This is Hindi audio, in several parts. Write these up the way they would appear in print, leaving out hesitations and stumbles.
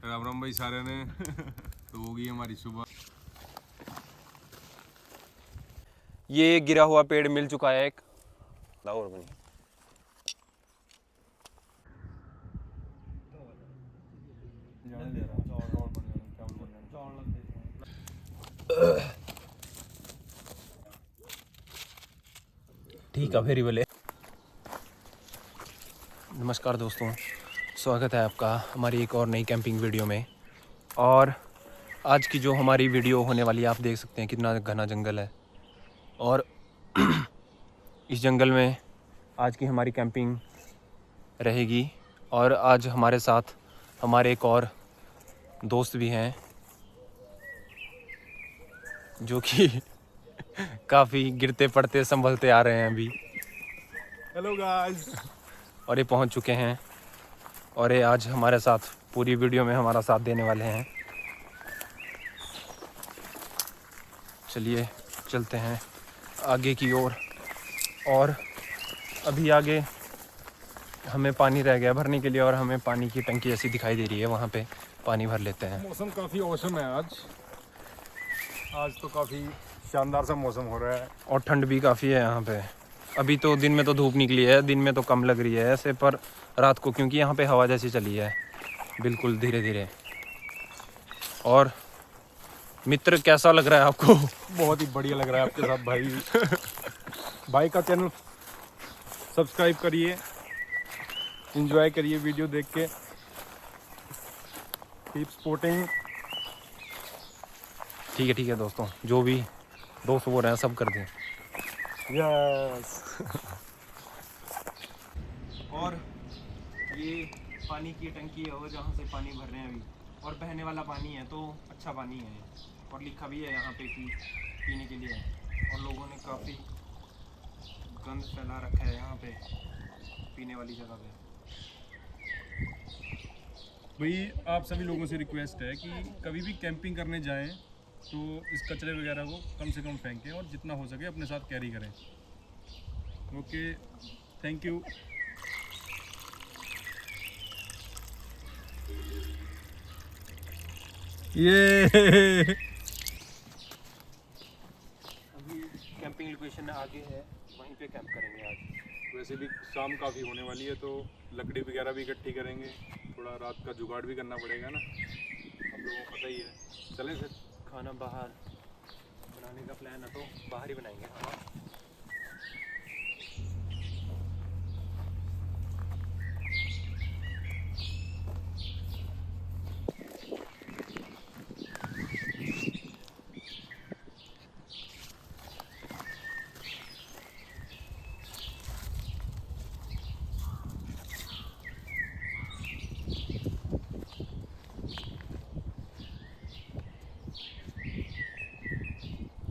राम राम भाई सारे ने तो होगी हमारी सुबह। ये गिरा हुआ पेड़ मिल चुका है एक और बनी। ठीक है फिर बोले। नमस्कार दोस्तों, स्वागत है आपका हमारी एक और नई कैंपिंग वीडियो में। और आज की जो हमारी वीडियो होने वाली है, आप देख सकते हैं कितना घना जंगल है। और इस जंगल में आज की हमारी कैंपिंग रहेगी। और आज हमारे साथ हमारे एक और दोस्त भी हैं जो कि काफ़ी गिरते पड़ते संभलते आ रहे हैं अभी। Hello guys. और ये पहुंच चुके हैं और ये आज हमारे साथ पूरी वीडियो में हमारा साथ देने वाले हैं। चलिए चलते हैं आगे की ओर। और अभी आगे हमें पानी रह गया भरने के लिए और हमें पानी की टंकी ऐसी दिखाई दे रही है, वहाँ पे पानी भर लेते हैं। मौसम काफ़ी औसम है आज तो काफ़ी शानदार सा मौसम हो रहा है और ठंड भी काफ़ी है यहाँ पे। अभी तो दिन में तो धूप निकली है, दिन में तो कम लग रही है ऐसे, पर रात को क्योंकि यहाँ पे हवा जैसी चली है बिल्कुल धीरे धीरे। और मित्र कैसा लग रहा है आपको? बहुत ही बढ़िया लग रहा है आपके साथ भाई। भाई का चैनल सब्सक्राइब करिए, एंजॉय करिए वीडियो देख के, कीप सपोर्टिंग। ठीक है दोस्तों, जो भी दोस्त वो रहे हैं सब कर दें। यस। और ये पानी की टंकी है वो जहाँ से पानी भर रहे हैं अभी, और बहने वाला पानी है तो अच्छा पानी है। और लिखा भी है यहाँ पे कि पीने के लिए है। और लोगों ने काफ़ी गंद फैला रखा है यहाँ पे पीने वाली जगह पे। भाई आप सभी लोगों से रिक्वेस्ट है कि कभी भी कैंपिंग करने जाएं तो इस कचरे वगैरह को कम से कम फेंकें और जितना हो सके अपने साथ कैरी करें। Okay, thank you. ये अभी कैंपिंग लोकेशन आगे है, वहीं पे कैंप करेंगे आज। वैसे भी शाम काफ़ी होने वाली है तो लकड़ी वगैरह भी इकट्ठी करेंगे, थोड़ा रात का जुगाड़ भी करना पड़ेगा ना, आप लोगों को पता ही है। चलें फिर। खाना बाहर बनाने का प्लान है तो बाहर ही बनाएंगे खाना।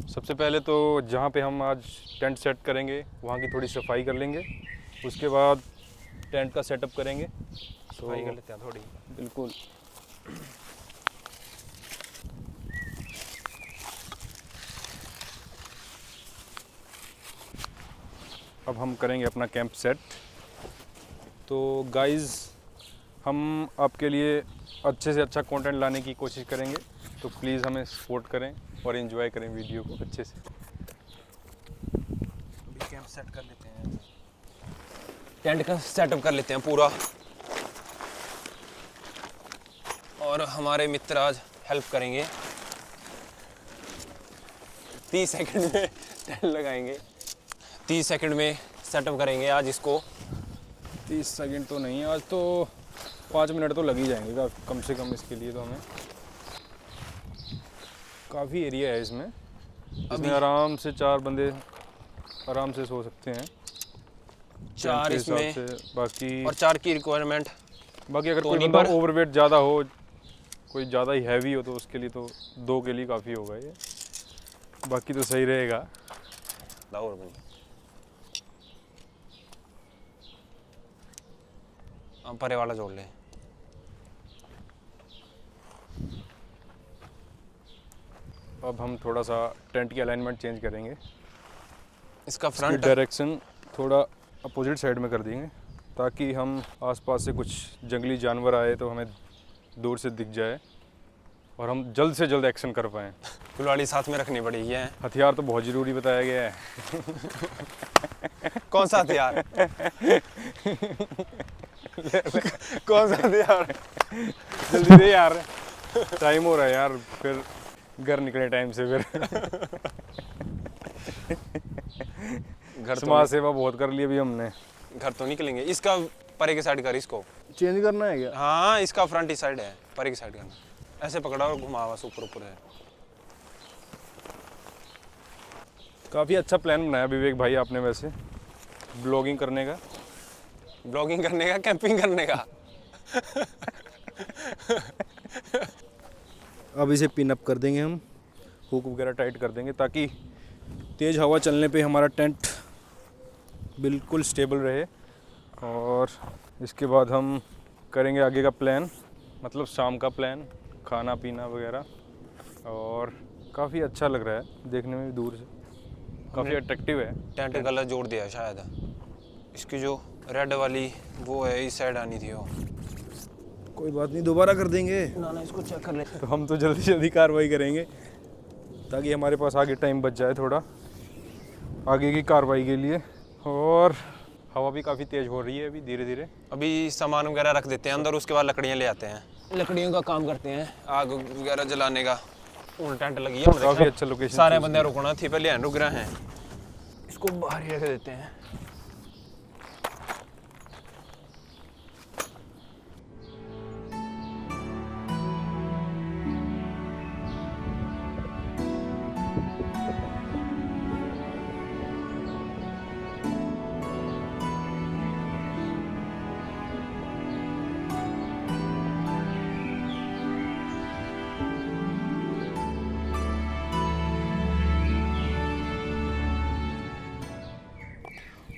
सबसे पहले तो जहाँ पे हम आज टेंट सेट करेंगे वहाँ की थोड़ी सफाई कर लेंगे, उसके बाद टेंट का सेटअप करेंगे। सफाई कर लेते हैं थोड़ी। बिल्कुल। अब हम करेंगे अपना कैंप सेट। तो गाइज़, हम आपके लिए अच्छे से अच्छा कंटेंट लाने की कोशिश करेंगे, तो प्लीज़ हमें सपोर्ट करें और एंजॉय करें वीडियो को अच्छे से। अभी कैंप सेट कर लेते हैं, टेंट का सेटअप कर लेते हैं पूरा। और हमारे मित्र आज हेल्प करेंगे। 30 सेकंड में टेंट लगाएंगे, 30 सेकंड में सेटअप करेंगे आज इसको। 30 सेकंड तो नहीं, आज तो 5 मिनट तो लग ही जाएंगे कम से कम इसके लिए। तो हमें काफ़ी एरिया है इसमें आराम से 4 बंदे आराम से सो सकते हैं 4 इसमें से। बाकी और 4 की रिक्वायरमेंट। बाकी अगर तो कोई नहीं बंदा पर ओवरवेट ज़्यादा हो, कोई ज़्यादा ही हैवी हो, तो उसके लिए तो 2 के लिए काफ़ी होगा ये। बाकी तो सही रहेगा। और बनी परे वाला जोड़ लें। अब हम थोड़ा सा टेंट की अलाइनमेंट चेंज करेंगे, इसका फ्रंट डायरेक्शन थोड़ा अपोजिट साइड में कर देंगे, ताकि हम आसपास से कुछ जंगली जानवर आए तो हमें दूर से दिख जाए और हम जल्द से जल्द एक्शन कर पाएँ। कुल्हाड़ी साथ में रखनी पड़ेगी है। हथियार तो बहुत ज़रूरी बताया गया है। कौन सा हथियार? कौन सा हथियार? जल्दी दे यार, टाइम हो रहा है यार, फिर घर निकले टाइम से फिर। घर समाज सेवा बहुत कर ली अभी हमने। घर तो निकलेंगे। इसका परे की साइड कर, इसको चेंज करना है क्या? हाँ, इसका फ्रंट ही साइड है, परे की साइड करना। ऐसे पकड़ा और घुमा, बस ऊपर ऊपर है। काफ़ी अच्छा प्लान बनाया विवेक भाई आपने वैसे, ब्लॉगिंग करने का। ब्लॉगिंग करने का, कैंपिंग करने का। अब इसे पिन अप कर देंगे हम, हुक वगैरह टाइट कर देंगे ताकि तेज़ हवा चलने पे हमारा टेंट बिल्कुल स्टेबल रहे। और इसके बाद हम करेंगे आगे का प्लान, मतलब शाम का प्लान, खाना पीना वगैरह। और काफ़ी अच्छा लग रहा है देखने में भी, दूर से काफ़ी अट्रैक्टिव है। टेंट कलर जोड़ दिया शायद। इसकी जो रेड वाली वो है, इस साइड आनी थी वो। कोई बात नहीं, दोबारा कर देंगे। ना इसको चेक कर ले। तो हम तो जल्दी जल्दी कार्रवाई करेंगे ताकि हमारे पास आगे टाइम बच जाए थोड़ा आगे की कार्रवाई के लिए। और हवा भी काफ़ी तेज़ हो रही है अभी धीरे धीरे। अभी सामान वगैरह रख देते हैं अंदर, उसके बाद लकड़ियाँ ले आते हैं, लकड़ियों का काम करते हैं, आग वगैरह जलाने का। उन टेंट लगी है, काफ़ी अच्छा लोकेशन। सारे बंदे रुकना थी पहले, रुक रहे हैं। इसको बाहर ही रख देते हैं।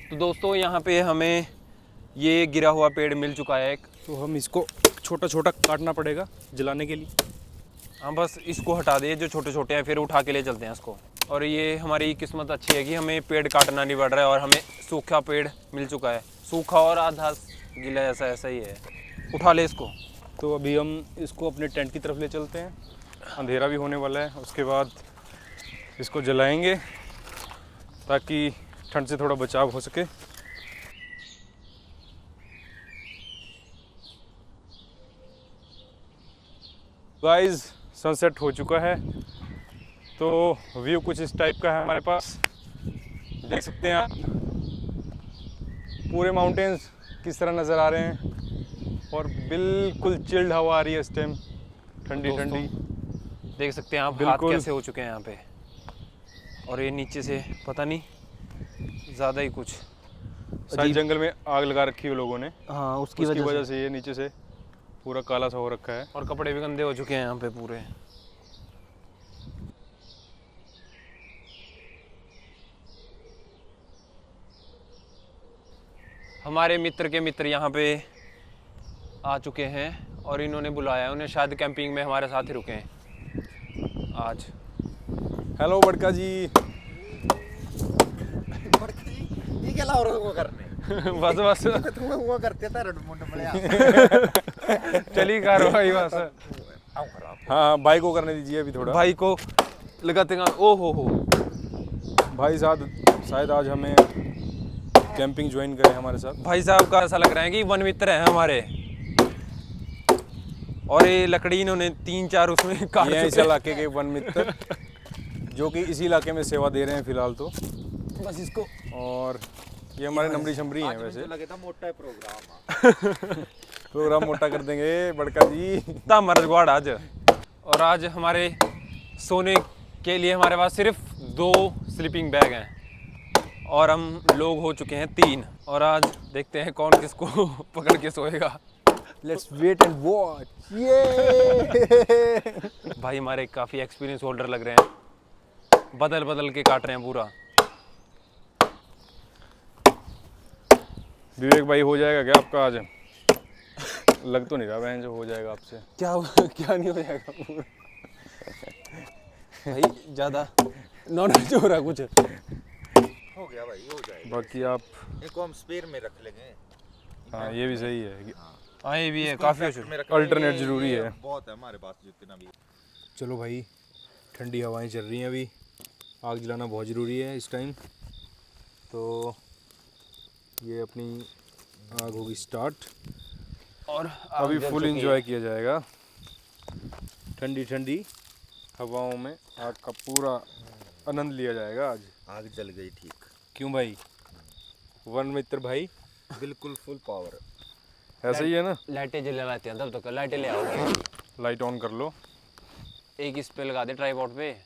तो दोस्तों, यहाँ पे हमें ये गिरा हुआ पेड़ मिल चुका है एक। तो हम इसको छोटा छोटा काटना पड़ेगा जलाने के लिए। हम बस इसको हटा दिए जो छोटे छोटे हैं, फिर उठा के ले चलते हैं इसको। और ये हमारी किस्मत अच्छी है कि हमें पेड़ काटना नहीं पड़ रहा है और हमें सूखा पेड़ मिल चुका है, सूखा और आधा गीला, ऐसा ऐसा ही है। उठा ले इसको। तो अभी हम इसको अपने टेंट की तरफ ले चलते हैं, अंधेरा भी होने वाला है। उसके बाद इसको जलाएंगे ताकि ठंड से थोड़ा बचाव हो सके। गाइस, सनसेट हो चुका है, तो व्यू कुछ इस टाइप का है हमारे पास। देख सकते हैं आप पूरे माउंटेन्स किस तरह नज़र आ रहे हैं और बिल्कुल चिल्ड हवा आ रही है इस टाइम, ठंडी ठंडी। देख सकते हैं आप, हाथ बिल्कुल। कैसे हो चुके हैं यहाँ पे। और ये नीचे से पता नहीं ज़्यादा ही कुछ शायद जंगल में आग लगा रखी है लोगों ने, हाँ उसकी वजह से ये नीचे से पूरा काला सा हो रखा है। और कपड़े भी गंदे हो चुके हैं यहाँ पे पूरे। हमारे मित्र के मित्र यहाँ पे आ चुके हैं और इन्होंने बुलाया, उन्हें शायद कैंपिंग में हमारे साथ ही रुके हैं आज। हेलो बड़का जी। ये क्या ला रहे हो करने? बस बस तुम वो करते था रडमुंड बड़े। चली कार्रवाई बस। आओ खराब। हाँ, भाई को करने दीजिए अभी थोड़ा। भाई को लगाते हैं। ओ हो भाई साहब शायद आज हमें कैंपिंग ज्वाइन करें हमारे साथ। भाई साहब का ऐसा लग रहा है कि वन मित्र हैं हमारे। और ये लकड़ी इन्होंने 3-4 उसमें काट ये इस चुके हैं। इलाके के वन मित्र जो कि इसी इलाके में सेवा दे रहे हैं फिलहाल तो। बस इसको। और ये हमारे नमरी शमरी हैं वैसे। मुझे लगे था मोटा है प्रोग्राम। प्रोग्राम मोटा कर देंगे बड़का जी। इतना मर्दगवाड़ आज। और आज हमारे सोने के लिए हमारे पास सिर्फ 2 स्लीपिंग बैग हैं और हम लोग हो चुके हैं 3। और आज देखते हैं कौन किसको पकड़ के सोएगा। Let's wait and watch. ये भाई हमारे काफ़ी एक्सपीरियंस होल्डर लग रहे हैं, बदल बदल के काट रहे हैं पूरा। विवेक भाई हो जाएगा क्या आपका आज? लग तो नहीं रहा बहन जो हो जाएगा आपसे। क्या नहीं हो जाएगा पूरा। भाई ज़्यादा नॉनवेज हो रहा कुछ। हो गया भाई, हो जाएगा। बाकी आप इसको हम स्पेयर में रख लेंगे। हाँ, ये भी सही है। हाँ ये भी है, काफ़ी हो चुका। अल्टरनेट ज़रूरी है। बहुत है हमारे पास जितना भी। चलो भाई, ठंडी हवाएं चल रही हैं अभी, आग जलाना बहुत ज़रूरी है इस टाइम। तो ये अपनी आग होगी स्टार्ट, और अभी फुल इंजॉय किया जाएगा ठंडी ठंडी हवाओं में, आग का पूरा आनंद लिया जाएगा आज। आग जल गई ठीक। क्यों भाई, वन मित्र भाई बिल्कुल फुल पावर। ऐसा ही है ना। लाइटें जलाते हैं, तब तक लाइटें ले आओ। लाइट ऑन कर लो। एक इस पे लगा दे ट्राइपॉड पे,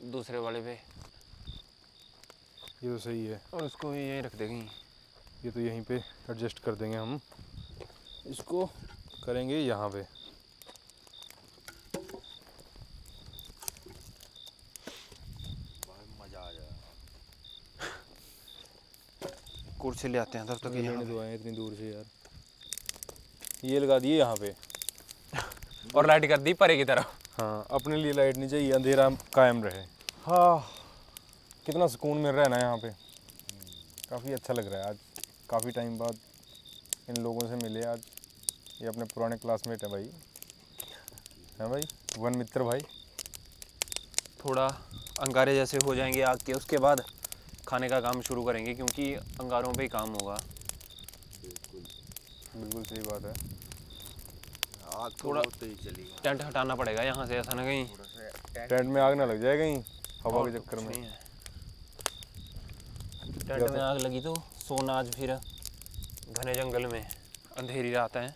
दूसरे वाले पे, ये तो सही है, और उसको यहीं रख देंगे। ये तो यहीं पे एडजस्ट कर देंगे हम, इसको करेंगे यहाँ पे। मजा आ जाएगा। कुर्सी ले आते हैं तब तक। लेने तो आए इतनी दूर से यार, ये लगा दिए यहाँ पे। और लाइट कर दी परे की तरफ। हाँ, अपने लिए लाइट नहीं चाहिए, अंधेरा कायम रहे। हाँ, कितना सुकून मिल रहा है ना यहाँ पे, काफ़ी अच्छा लग रहा है आज। काफ़ी टाइम बाद इन लोगों से मिले आज, ये अपने पुराने क्लासमेट हैं भाई, हैं भाई, वन मित्र भाई। थोड़ा अंगारे जैसे हो जाएंगे आग के, उसके बाद खाने का काम शुरू करेंगे, क्योंकि अंगारों पे ही काम होगा। बिल्कुल सही बात है। आग थोड़ा तेज चलेगी। टेंट हटाना पड़ेगा यहाँ से, ऐसा ना कहीं टेंट में आग ना लग जाए कहीं हवा के चक्कर में। टेंट में आग लगी तो सोना आज फिर घने जंगल में, अंधेरी रात है।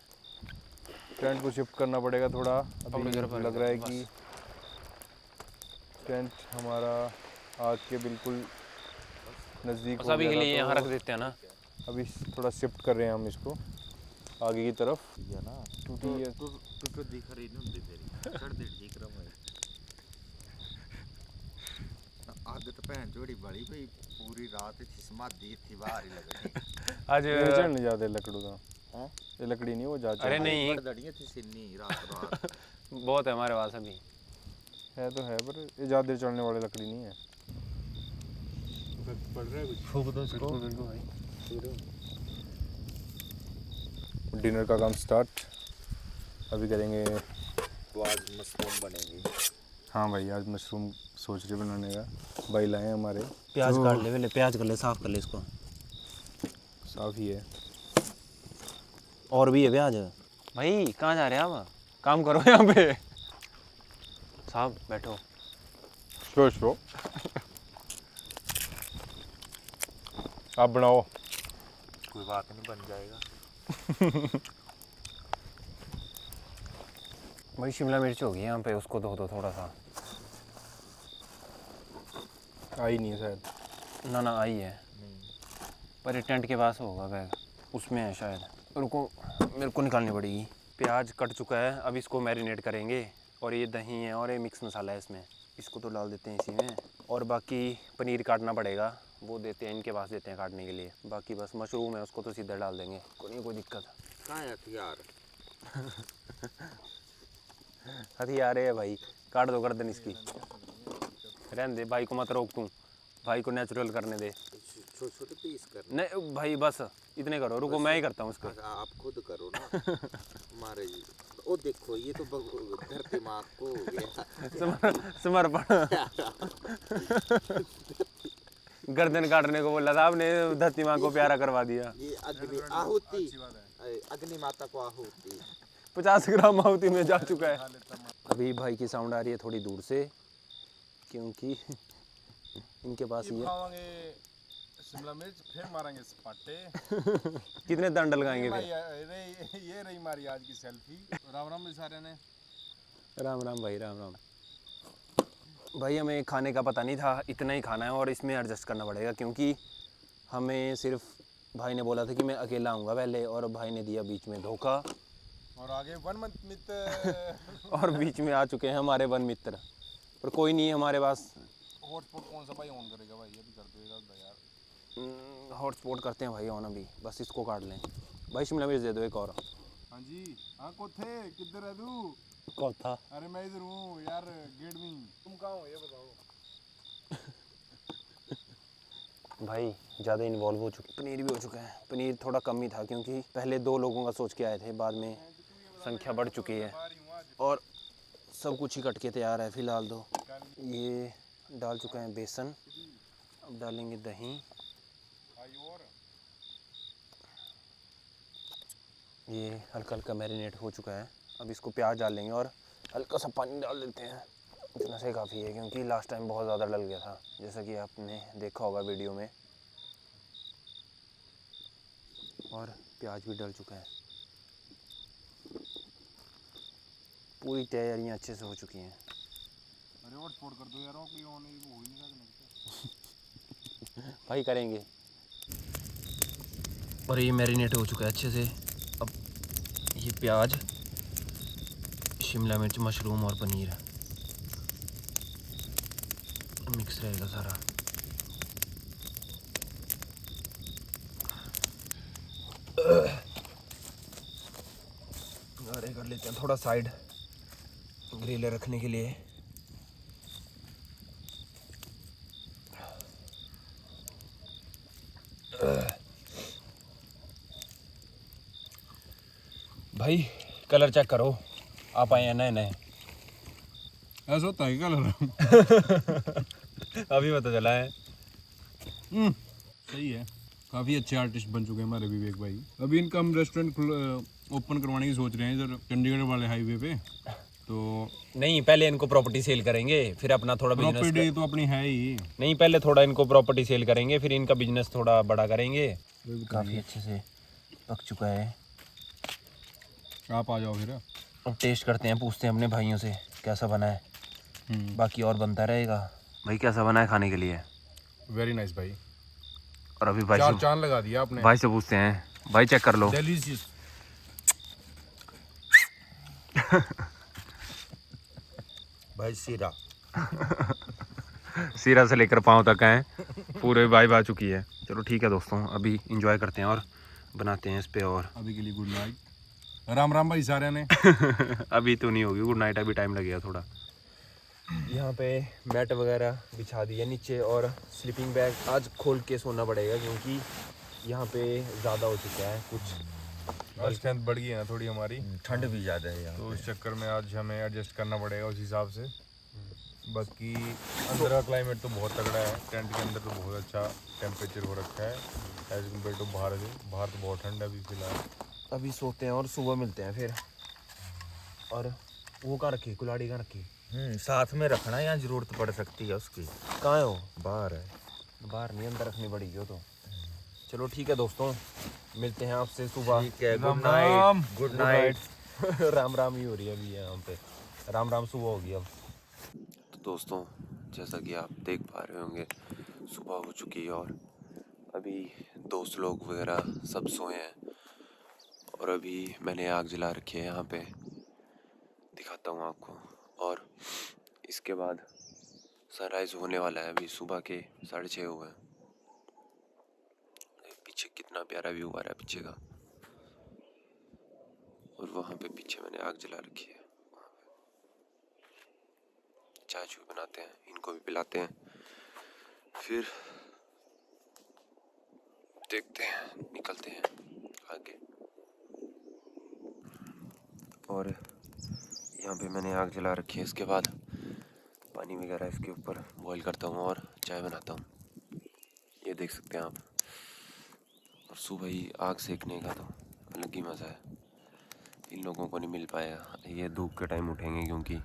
टेंट को शिफ्ट करना पड़ेगा थोड़ा, अभी लग रहा है कि टेंट हमारा आग के बिल्कुल नज़दीक हो अभी गया के था, लिए यहाँ तो रख देते हैं ना। अभी थोड़ा शिफ्ट कर रहे हैं हम इसको आगे की तरफ। या ना टूटी है टूटो दिख रही नहीं होती तेरी कर दे ठीक रहा मैं। आग तो भैन जोड़ी बड़ी भाई, पूरी रात थी समाधि थी बाहर ही लगनी। आज ये चढ़ नहीं जाते लकड़ू का। हां ये लकड़ी नहीं वो जा अरे नहीं, दड़ियां थी सिन्नी रात बहुत है हमारे पास अभी। है तो है, पर ये ज़्यादा देर चढ़ने वाली लकड़ी नहीं है। पड़ रहा है कुछ, फूक दो इसको। डिनर का काम स्टार्ट अभी करेंगे। तो आज मशरूम बनेंगे। हाँ भाई, आज मशरूम सोच रहे बनाने का, भाई लाए हैं हमारे। प्याज काट ले, पहले प्याज कर ले, साफ कर ले इसको। साफ ही है। और भी है प्याज। भाई कहाँ जा रहे हैं आप, काम करो यहाँ पे। साहब बैठो। शो आप बनाओ। कोई बात नहीं, बन जाएगा। भाई शिमला मिर्च होगी यहाँ पे, उसको धो दो थोड़ा सा। आई नहीं है शायद। ना ना आई है, पर ये टेंट के पास होगा बैग, उसमें है शायद। रुको, मेरे को निकालनी पड़ेगी। प्याज कट चुका है, अब इसको मैरिनेट करेंगे। और ये दही है और ये मिक्स मसाला है इसमें, इसको तो डाल देते हैं इसी में। और बाकी पनीर काटना पड़ेगा, वो देते हैं, इनके पास देते हैं काटने के लिए। बाकी बस मशरूम है, उसको तो सीधे डाल देंगे, कोई दिक्कत। कहाँ है हथियार? हथियार है भाई, काट दो गर्दन इसकी। रहने दे, भाई को मत रोक तू, भाई को नेचुरल करने दे। छोटे छोटे पीस कर। नहीं भाई बस इतने करो, रुको मैं ही करता हूँ इसको। आप खुद करो ना। हमारे जी ओ देखो, ये तो धरती माँ को हो गया समर्पण। गर्दन काटने को बोला था आपने, धरती माँ को प्यारा करवा दिया। ये अग्नि आहुति, अग्नि माता को आहुति। 50 ग्राम आहुति में जा चुका है। अभी भाई की साउंड आ रही है थोड़ी दूर से, क्योंकि इनके पास ये शिमला मिर्च फिर मारेंगे सपाटे। कितने दंड लगाएंगे फिर। ये रही हमारी आज की सेल्फी। राम राम सारे ने। राम राम भाई, राम राम भाई। हमें खाने का पता नहीं था, इतना ही खाना है और इसमें एडजस्ट करना पड़ेगा, क्योंकि हमें सिर्फ भाई ने बोला था कि मैं अकेला आऊँगा पहले, और भाई ने दिया बीच में धोखा, और आगे वन मित्र और बीच में आ चुके हैं हमारे वन मित्र। पर कोई नहीं है हमारे पास। हॉटस्पॉट कौन सा भाई ऑन करेगा भाई, अभी कर देगा यार। हॉटस्पॉट करते हैं भाई ऑन अभी, बस इसको काट लें। भाई शिमला मिर्च दे दो एक और। हाँ जी, हाँ कोथे किधर है तू? कौन था? अरे मैं इधर हूँ यार, गेट में। तुम कहाँ हो ये बताओ। भाई ज़्यादा इन्वॉल्व हो चुके, पनीर भी हो चुका है। पनीर थोड़ा कम ही था क्योंकि पहले 2 लोगों का सोच के आए थे, बाद में संख्या बढ़ चुकी है और सब कुछ ही कट के तैयार है फ़िलहाल। तो ये डाल चुका है बेसन, अब डालेंगे दही, ये हल्का हल्का मैरिनेट हो चुका है। अब इसको प्याज डाल लेंगे और हल्का सा पानी डाल देते हैं, इतना से काफ़ी है क्योंकि लास्ट टाइम बहुत ज़्यादा डल गया था, जैसा कि आपने देखा होगा वीडियो में। और प्याज भी डल चुका है, पूरी तैयारियां अच्छे से हो चुकी हैं। अरे और छोड़ कर दो यार, कोई ऑन ही हो ही नहीं रहा। भाई करेंगे। और ये मैरिनेट हो चुका है अच्छे से। अब ये प्याज, शिमला मिर्च, मशरूम और पनीर मिक्स रहेगा सारा। अरे कर लेते हैं थोड़ा साइड ग्रिल रखने के लिए। भाई कलर चेक करो, आप आए हैं नए नए। ऐसा होता है कलर। अभी पता चला है। सही है, काफ़ी अच्छे आर्टिस्ट बन चुके हैं हमारे विवेक भाई। अभी इनका हम रेस्टोरेंट ओपन करवाने की सोच रहे हैं इधर चंडीगढ़ वाले हाईवे पे। तो नहीं, पहले इनको प्रॉपर्टी सेल करेंगे, फिर अपना थोड़ा बिजनेस। प्रॉपर्टी तो अपनी है ही नहीं, पहले थोड़ा इनको प्रॉपर्टी सेल करेंगे, फिर इनका बिजनेस थोड़ा बड़ा करेंगे। काफ़ी अच्छे से पक चुका है। आप आ जाओ फिर। अब टेस्ट करते हैं, पूछते हैं अपने भाइयों से कैसा बना है। बाकी और बनता रहेगा। भाई कैसा बना है खाने के लिए? वेरी नाइस भाई। और अभी भाई चार से चांद लगा दिया आपने। भाई से पूछते हैं, भाई चेक कर लो। डिलीशियस। भाई सीरा सिरा से लेकर पाँव तक हैं, पूरे वाइब आ चुकी है। चलो ठीक है दोस्तों, अभी इंजॉय करते हैं और बनाते हैं इस पे। और अभी के लिए गुड नाइट, राम राम भाई सारे ने। अभी तो नहीं होगी गुड नाइट, अभी टाइम लगेगा थोड़ा। यहाँ पे मैट वगैरह बिछा दिया नीचे और स्लीपिंग बैग आज खोल के सोना पड़ेगा क्योंकि यहाँ पे ज़्यादा हो चुका है कुछ। स्ट्रेंथ बढ़ गई है ना थोड़ी हमारी, ठंड भी ज़्यादा है यहाँ तो उस चक्कर में आज हमें एडजस्ट करना पड़ेगा उस हिसाब से। बाकी अंदर का क्लाइमेट तो बहुत तगड़ा है, टेंट के अंदर तो बहुत अच्छा टेम्परेचर हो रखा है एज कम्पेयर टू बाहर से। बाहर तो बहुत ठंड है अभी फिलहाल। अभी सोते हैं और सुबह मिलते हैं फिर। और वो कहाँ रखी, कुल्हाड़ी कहाँ रखी? साथ में रखना, यहाँ जरूरत पड़ सकती है उसकी। कहाँ है वो? बाहर है। बाहर नहीं, अंदर रखनी पड़ेगी वो तो। चलो ठीक है दोस्तों, मिलते हैं आपसे सुबह। ठीक है, Ram good Ram. Night. Good night. Ram Ram ही हो रही है अभी यहाँ पे, राम राम सुबह होगी अब। तो दोस्तों जैसा कि आप देख पा रहे होंगे, सुबह हो चुकी है और अभी दोस्त लोग वगैरह सब सोए हैं। और अभी मैंने आग जला रखी है यहाँ पे, दिखाता हूँ आपको। और इसके बाद सनराइज़ होने वाला है, अभी सुबह के 6:30 हुए हैं। पीछे कितना प्यारा व्यू आ रहा है पीछे का। और वहाँ पे पीछे मैंने आग जला रखी है, वहाँ पे चाय चूय बनाते हैं, इनको भी पिलाते हैं, फिर देखते हैं निकलते हैं आगे। और यहाँ पे मैंने आग जला रखी है, इसके बाद पानी वगैरह इसके ऊपर बॉईल करता हूँ और चाय बनाता हूँ, ये देख सकते हैं आप। और सुबह ही आग सेकने का तो अलग ही मज़ा है। इन लोगों को नहीं मिल पाया, ये धूप के टाइम उठेंगे क्योंकि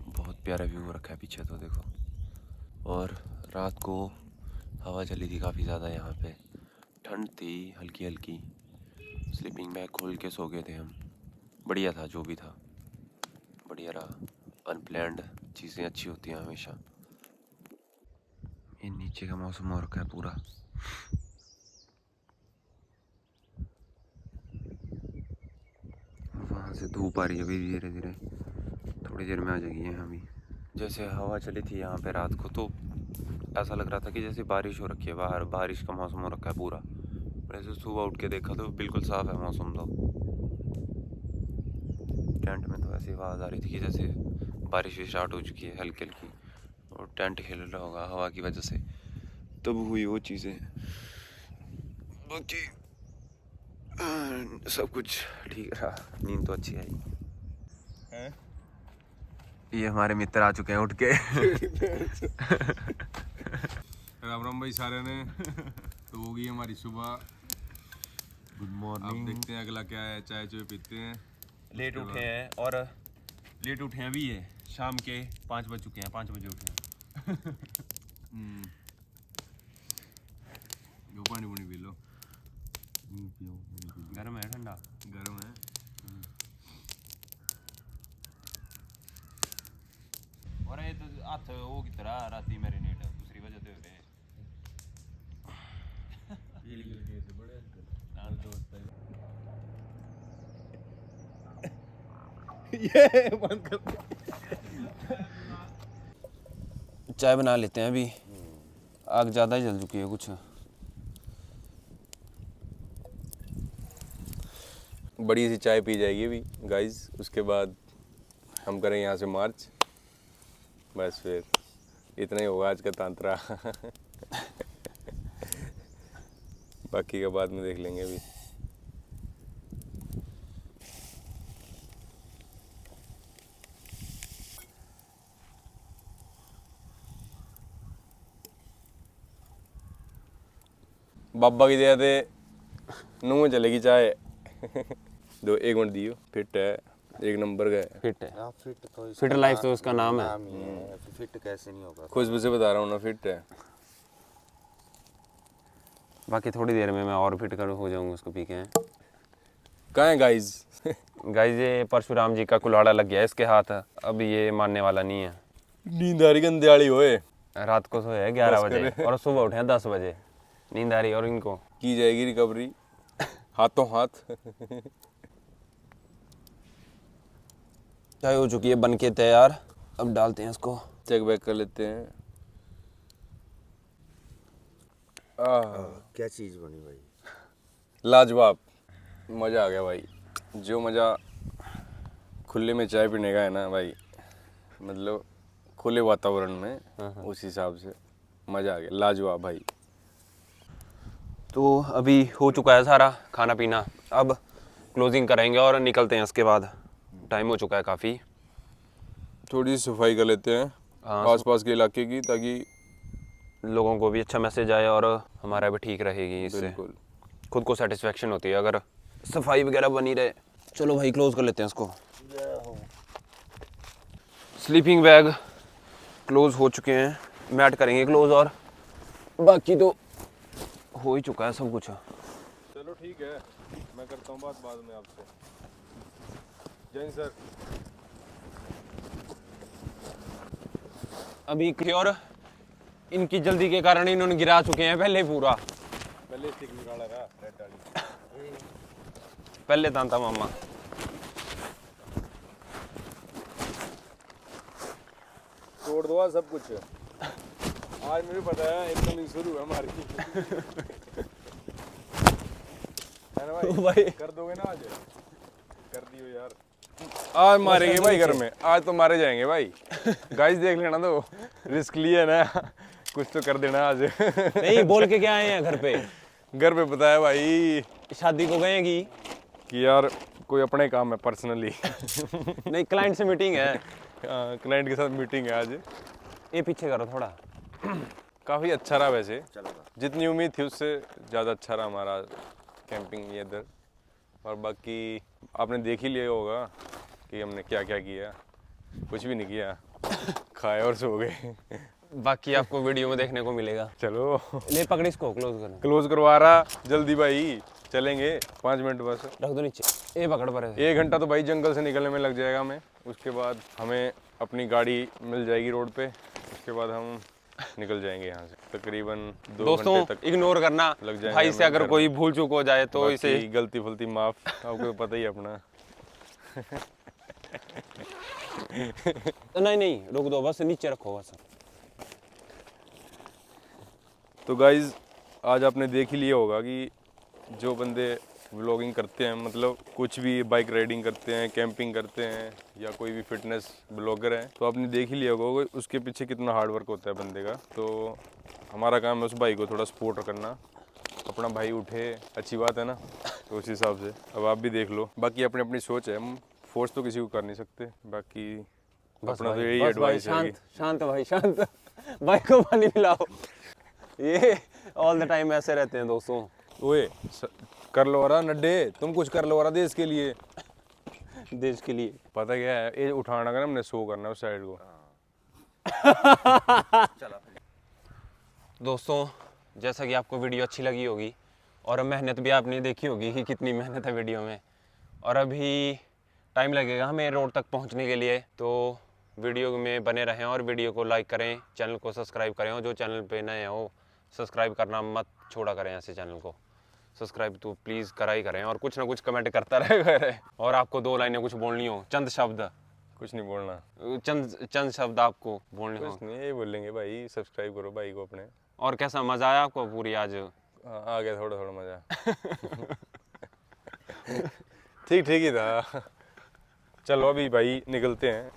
बहुत प्यारा व्यू हो रखा है पीछे तो देखो। और रात को हवा चली थी काफ़ी ज़्यादा, यहाँ पे ठंड थी हल्की हल्की। स्लीपिंग बैग खोल के सो गए थे हम, बढ़िया था जो भी था, बढ़िया रहा। अनप्लैंड चीज़ें अच्छी होती हैं हमेशा। ये नीचे का मौसम हो रखा है पूरा। वहाँ से धूप आ रही है अभी धीरे धीरे, थोड़ी देर में आ जाएगी यहाँ भी। जैसे हवा चली थी यहाँ पे रात को तो ऐसा लग रहा था कि जैसे बारिश हो रखी है बाहर, बारिश का मौसम हो रखा है पूरा। वैसे सुबह उठ के देखा तो बिल्कुल साफ़ है मौसम तो। टेंट में तो ऐसी आवाज़ आ रही थी कि जैसे बारिश भी स्टार्ट हो चुकी है हल्की हल्की। और टेंट हिल रहा होगा हवा की वजह से, तब हुई वो चीज़ें। बाकी सब कुछ ठीक रहा, नींद तो अच्छी आई। ये हमारे मित्र आ चुके हैं उठ के। राम राम भाई सारे ने। तो होगी हमारी सुबह। गुड अब मॉर्निंग। देखते हैं अगला क्या है, चाय चुय पीते हैं। लेट उठे हैं और लेट उठे हैं अभी, ये शाम के 5 बज चुके हैं, 5 बजे उठे हैं। लो पानी पुनी पी लो। गर्म है ठंडा? गर्म है। और ये तो हाथ वो की तरह राती मैरिनेट दूसरी वजह से होते हैं। ये बंद कर। चाय बना लेते हैं अभी, आग ज़्यादा ही जल चुकी है कुछ। बड़ी सी चाय पी जाएगी अभी गाइस, उसके बाद हम करें यहाँ से मार्च। बस फिर इतना ही होगा आज का तांत्रा। बाकी का बाद में देख लेंगे अभी। बाबा की दया से नूह में चलेगी चाय। दो 1 मिनट दियो, फिट है, 1 नंबर का है। फिट है, हाँ, फिट तो इसका फिट लाइफ तो उसका नाम है। नाम ही है, फिट कैसे नहीं होगा। खुशबू से बता रहा हूँ ना, फिट है। बाकी थोड़ी देर में मैं और फिट कर हो जाऊंगा उसको पी के। कहाँ है गाइज? गाइस ये परशुराम जी का कुल्हाड़ा लग गया है इसके हाथ, अब ये मानने वाला नहीं है। नींद आ रही गंदयाड़ी होए। रात को सोए है 11 बस बजे करे। और सुबह उठे हैं 10 बजे, नींद आ रही है। और इनको की जाएगी रिकवरी हाथों हाथ। चाय हो चुकी है बन के तैयार, अब डालते हैं इसको। चेक बैक कर लेते हैं। क्या चीज बनी भाई। लाजवाब, मज़ा आ गया भाई। जो मज़ा खुले में चाय पीने का है ना भाई, मतलब खुले वातावरण में, उस हिसाब से मज़ा आ गया। लाजवाब भाई। तो अभी हो चुका है सारा खाना पीना, अब क्लोजिंग करेंगे और निकलते हैं इसके बाद। टाइम हो चुका है काफ़ी। थोड़ी सी सफाई कर लेते हैं आसपास के इलाके की, ताकि लोगों को भी अच्छा मैसेज आए और हमारा भी ठीक रहेगी। इससे बिल्कुल खुद को सेटिस्फेक्शन होती है अगर सफाई वगैरह बनी रहे। चलो भाई क्लोज कर लेते हैं इसको। स्लीपिंग बैग क्लोज हो चुके हैं, मैट करेंगे क्लोज और बाकी तो हो ही चुका है सब कुछ। चलो ठीक है, मैं करता हूँ बात बाद में आपसे। जैन सर। अभी और इनकी जल्दी के कारण इन्होंने गिरा चुके हैं पहले पूरा। पहले स्टिक निकाला रहा रेड डाली। पहले तांता मामा। तोड़ दो आज सब कुछ। आज मुझे पता है इनकमिंग शुरू है हमारी। है ना भाई? भाई कर दोगे ना आज? कर दियो यार। आज मारेंगे भाई घर में, आज तो मारे जाएंगे भाई। गाइस देख लेना, तो रिस्क लिए ना, कुछ तो कर देना आज। नहीं बोल के क्या आए हैं घर पे? घर पे पता है भाई शादी को गए कि यार कोई अपने काम है पर्सनली। नहीं क्लाइंट से मीटिंग है। क्लाइंट के साथ मीटिंग है आज। ये पीछे करो थोड़ा। काफ़ी अच्छा रहा वैसे, चलेगा। जितनी उम्मीद थी उससे ज़्यादा अच्छा रहा हमारा कैंपिंग ये इधर। और बाकी आपने देख ही लिया होगा कि हमने क्या क्या किया। कुछ भी नहीं किया, खाए और सो गए। बाकी आपको वीडियो में देखने को मिलेगा। चलो ले पकड़ इसको, क्लोज कर। क्लोज करवा रहा जल्दी भाई, चलेंगे 5 मिनट बस। रख दो नीचे। ये पकड़ पर 1 घंटा तो भाई जंगल से निकलने में लग जाएगा हमें। उसके बाद हमें अपनी गाड़ी मिल जाएगी रोड पे। उसके बाद हम निकल जाएंगे यहाँ से। तकरीबन 2 दोस्तों घंटे तक इग्नोर करना लग जाएंगे भाई से, हमें अगर घर कोई भूल चूक हो जाए तो इसे बाकी गलती फलती माफ, आपको तो पता ही है अपना। नहीं नहीं रुक दो, बस नीचे रखो बस। तो गाइज आज आपने देख ही लिया होगा कि जो बंदे व्लॉगिंग करते हैं, मतलब कुछ भी बाइक राइडिंग करते हैं, कैंपिंग करते हैं, या कोई भी फिटनेस ब्लॉगर है, तो आपने देख ही लिया होगा उसके पीछे कितना हार्ड वर्क होता है बंदे का। तो हमारा काम है उस भाई को थोड़ा सपोर्ट करना, अपना भाई उठे, अच्छी बात है ना। तो उस हिसाब से अब आप भी देख लो, बाकी अपनी अपनी सोच है, हम फोर्स तो किसी को कर नहीं सकते, बाकी अपना तो यही एडवाइस है कि शांत भाई शांत। भाई को पानी पिलाओ। ये ऑल द टाइम ऐसे रहते हैं दोस्तों। ओए कर लो रहा नड्डे, तुम कुछ कर लो रहा देश के लिए। देश के लिए पता क्या है, ये उठाना का हमने शो करना है उस साइड को। दोस्तों जैसा कि आपको वीडियो अच्छी लगी होगी और मेहनत भी आपने देखी होगी कि कितनी मेहनत है वीडियो में, और अभी टाइम लगेगा हमें रोड तक पहुंचने के लिए। तो वीडियो में बने रहें और वीडियो को लाइक करें, चैनल को सब्सक्राइब करें, और जो चैनल पे नए हो सब्सक्राइब करना मत छोड़ा करें, ऐसे चैनल को सब्सक्राइब तो प्लीज़ करा ही करें, और कुछ ना कुछ कमेंट करता रहे करें। और आपको 2 लाइनें कुछ बोलनी हो, चंद शब्द, कुछ नहीं बोलना, चंद शब्द आपको बोलने हो। कुछ नहीं, यही बोलेंगे भाई सब्सक्राइब करो भाई को अपने। और कैसा मज़ा आया आपको पूरी आज? आ गया थोड़ा थोड़ा मज़ा। ठीक ठीक ही था। चलो अभी भाई निकलते हैं।